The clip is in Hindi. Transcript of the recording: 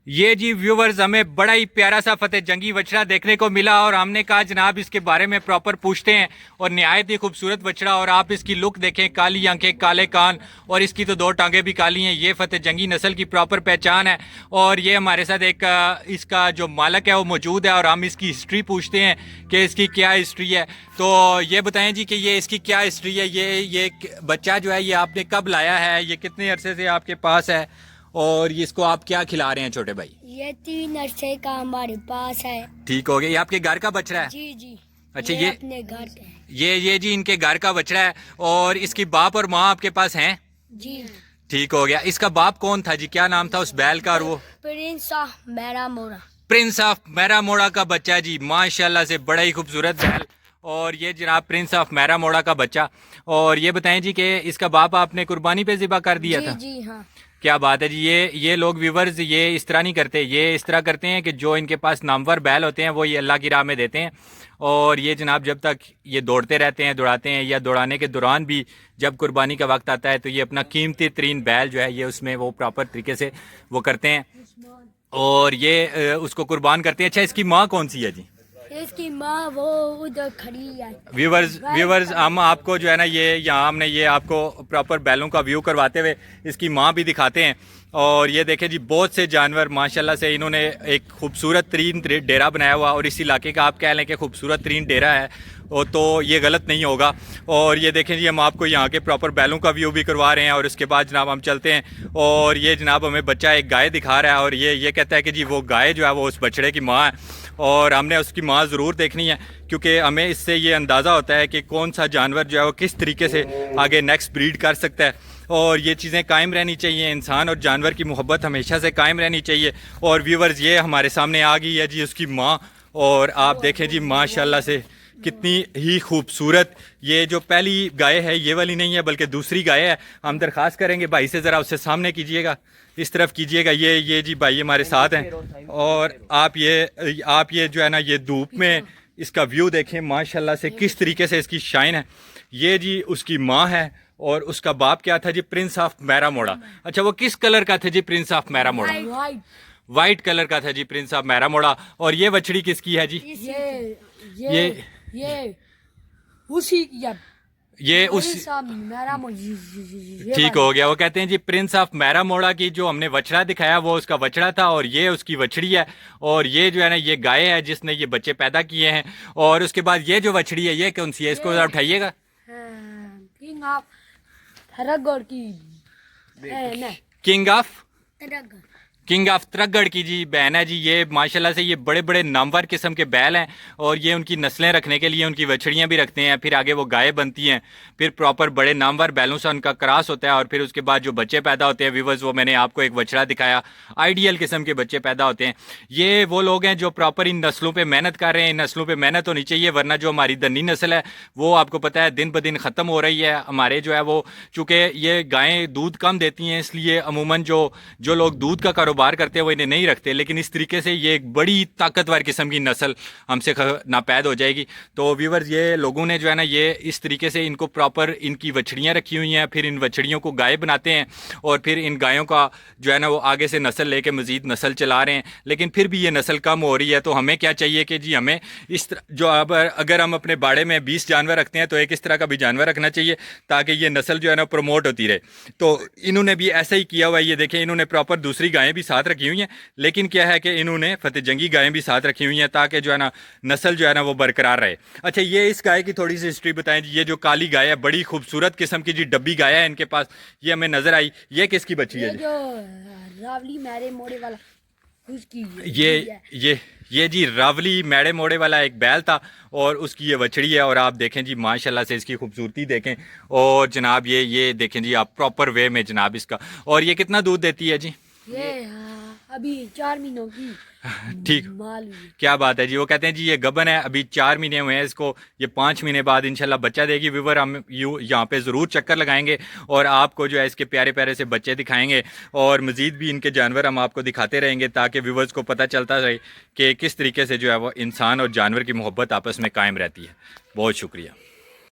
ये जी व्यूवर्स, हमें बड़ा ही प्यारा सा फतेह जंगी बछड़ा देखने को मिला और हमने कहा जनाब इसके बारे में प्रॉपर पूछते हैं। और निहायत ही खूबसूरत बछड़ा, और आप इसकी लुक देखें, काली आंखें, काले कान, और इसकी तो दो टांगें भी काली हैं। ये फतेह जंगी नस्ल की प्रॉपर पहचान है। और ये हमारे साथ एक इसका जो मालक है वो मौजूद है, और हम इसकी हिस्ट्री पूछते हैं कि इसकी क्या हिस्ट्री है। तो ये बताएं जी कि ये इसकी क्या हिस्ट्री है। ये बच्चा जो है ये आपने कब लाया है, ये कितने अरसे से आपके पास है, और इसको आप क्या खिला रहे हैं छोटे भाई? ये 3 अरसे का हमारे पास है। ठीक हो गया। ये आपके घर का बछड़ा है? जी जी। अच्छा, ये अपने घर का है। ये जी इनके घर का बछड़ा है। और इसकी बाप और माँ आपके पास हैं? जी। ठीक हो गया। इसका बाप कौन था जी, क्या नाम था उस बैल का? और वो प्रिंस ऑफ मेरा मोरा। प्रिंस ऑफ मेरा मोड़ा का बच्चा जी, माशाल्लाह से बड़ा ही खूबसूरत बैल। और ये जनाब प्रिंस ऑफ मेरा मोड़ा का बच्चा। और ये बताएं जी कि इसका बाप आपने कुर्बानी पे ज़िबा कर दिया था? जी हाँ। क्या बात है जी। ये लोग व्यूवर्स ये इस तरह नहीं करते, ये इस तरह करते हैं कि जो इनके पास नामवर बैल होते हैं वो ये अल्लाह की राह में देते हैं। और ये जनाब जब तक ये दौड़ते रहते हैं, दौड़ाते हैं, या दौड़ाने के दौरान भी जब कुर्बानी का वक्त आता है तो ये अपना कीमती तरीन बैल जो है ये उसमें वो प्रॉपर तरीके से वो करते हैं और ये उसको कुर्बान करते हैं। अच्छा, इसकी माँ कौन सी है जी? इसकी माँ वो उधर खड़ी है। व्यूवर्स हम आपको जो है ना ये यहाँ हमने ये आपको प्रॉपर बैलों का व्यू करवाते हुए इसकी माँ भी दिखाते हैं। और ये देखें जी, बहुत से जानवर माशाल्लाह से इन्होंने एक खूबसूरत तरीन डेरा बनाया हुआ, और इस इलाके का आप कह लें कि खूबसूरत तरीन डेरा है, और तो ये गलत नहीं होगा। और ये देखें जी, हम आपको यहाँ के प्रॉपर बैलों का व्यू भी करवा रहे हैं। और उसके बाद जनाब हम चलते हैं, और ये जनाब हमें बच्चा एक गाय दिखा रहा है, और ये कहता है कि जी वो गाय जो है वो उस बछड़े की माँ है, और हमने उसकी माँ ज़रूर देखनी है, क्योंकि हमें इससे ये अंदाज़ा होता है कि कौन सा जानवर जो है वो किस तरीके से आगे नेक्स्ट ब्रीड कर सकता है। और ये चीज़ें कायम रहनी चाहिए, इंसान और जानवर की मोहब्बत हमेशा से कायम रहनी चाहिए। और व्यूवर्स ये हमारे सामने आ गई है जी उसकी माँ, और आप देखें जी माशाल्लाह से कितनी ही खूबसूरत ये जो पहली गाय है, ये वाली नहीं है बल्कि दूसरी गाय है। हम दरख्वास्त करेंगे भाई से, ज़रा उससे सामने कीजिएगा, इस तरफ कीजिएगा। ये जी भाई हमारे साथ हैं, और आप ये जो है ना ये धूप में इसका व्यू देखें माशाल्लाह से किस तरीके से इसकी शाइन है। ये जी उसकी माँ है, और उसका बाप क्या था जी? प्रिंस ऑफ मेरा मोड़ा। अच्छा, वो किस कलर का था जी प्रिंस ऑफ मेरा मोड़ा? वाइट कलर का था जी प्रिंस ऑफ मेरा मोड़ा। और ये बछड़ी किसकी है जी? ये उसी की ये उस ठीक हो गया। वो कहते हैं जी प्रिंस ऑफ मेरा मोड़ा की जो हमने बछड़ा दिखाया वो उसका बछड़ा था, और ये उसकी बछड़ी है। और ये जो है ना ये गाय है जिसने ये बच्चे पैदा किए हैं। और उसके बाद ये जो बछड़ी है ये कौन सी है? इसको उठाइएगा। किंग ऑफ थरगड़ की किंग ऑफ तरगढ़ की जी बहन है जी। ये माशाल्लाह से ये बड़े बड़े नामवर किस्म के बैल हैं, और ये उनकी नस्लें रखने के लिए उनकी बछड़ियाँ भी रखते हैं, फिर आगे वो गायें बनती हैं, फिर प्रॉपर बड़े नामवर बैलों से उनका क्रॉस होता है, और फिर उसके बाद जो बच्चे पैदा होते हैं व्यूवर्स, वो मैंने आपको एक बछड़ा दिखाया, आइडियल किस्म के बच्चे पैदा होते हैं। ये वो लोग हैं जो प्रॉपर इन नस्लों पर मेहनत कर रहे हैं। इन नस्लों पर मेहनत होनी चाहिए, वरना जो हमारी दन्नी नस्ल है वो आपको पता है दिन ब दिन ख़त्म हो रही है। हमारे जो है वो चूँकि ये गायें दूध कम देती हैं, इसलिए अमूमन जो लोग दूध का कारोबार करते हैं वो इन्हें नहीं रखते। लेकिन इस तरीके से ये एक बड़ी ताकतवर किस्म की नस्ल हमसे नापैद हो जाएगी। तो व्यूवर्स ये लोगों ने जो है ना ये इस तरीके से इनको प्रॉपर इनकी बछड़ियाँ रखी हुई हैं, फिर इन बछड़ियों को गाय बनाते हैं, और फिर इन गायों का जो है ना वो आगे से नस्ल लेके मज़ीद नस्ल चला रहे हैं। लेकिन फिर भी ये नस्ल कम हो रही है। तो हमें क्या चाहिए कि जी हमें इस तरह जो अगर हम अपने बाड़े में 20 जानवर रखते हैं तो एक इस तरह का भी जानवर रखना चाहिए, ताकि ये नस्ल जो है ना प्रमोट होती रहे। तो इन्होंने भी ऐसा ही किया हुआ है। ये देखें, इन्होंने प्रॉपर दूसरी गायें भी साथ रखी हुई हैं, लेकिन क्या है कि इन्होंने फतेह जंगी गायें भी साथ रखी हुई हैं, ताकि जो है ना नस्ल जो है ना वो बरकरार रहे। अच्छा, ये इस गाय की थोड़ी सी हिस्ट्री बताएं जी। ये जो काली गाय है बड़ी खूबसूरत किस्म की जी डब्बी गाय है इनके पास, ये हमें नजर आई। ये किसकी बच्ची है जी? जो रावली मेरे मोड़े वाला उसकी ये जी रावली मेड़े मोड़े वाला एक बैल था, और उसकी ये बछड़ी है। और आप देखें जी माशाल्लाह से इसकी खूबसूरती देखें, और जनाब ये देखें जी आप प्रॉपर वे में जनाब इसका। और ये कितना दूध देती है जी? ये अभी 4 महीनों की ठीक, क्या बात है जी। वो कहते हैं जी ये गबन है, अभी 4 महीने हुए हैं इसको, ये 5 महीने बाद इंशाल्लाह बच्चा देगी। व्यूवर हम यहाँ पे ज़रूर चक्कर लगाएंगे, और आपको जो है इसके प्यारे प्यारे से बच्चे दिखाएंगे, और मज़ीद भी इनके जानवर हम आपको दिखाते रहेंगे, ताकि व्यूवर्स को पता चलता रहे कि किस तरीके से जो है वो इंसान और जानवर की मोहब्बत आपस में कायम रहती है। बहुत शुक्रिया।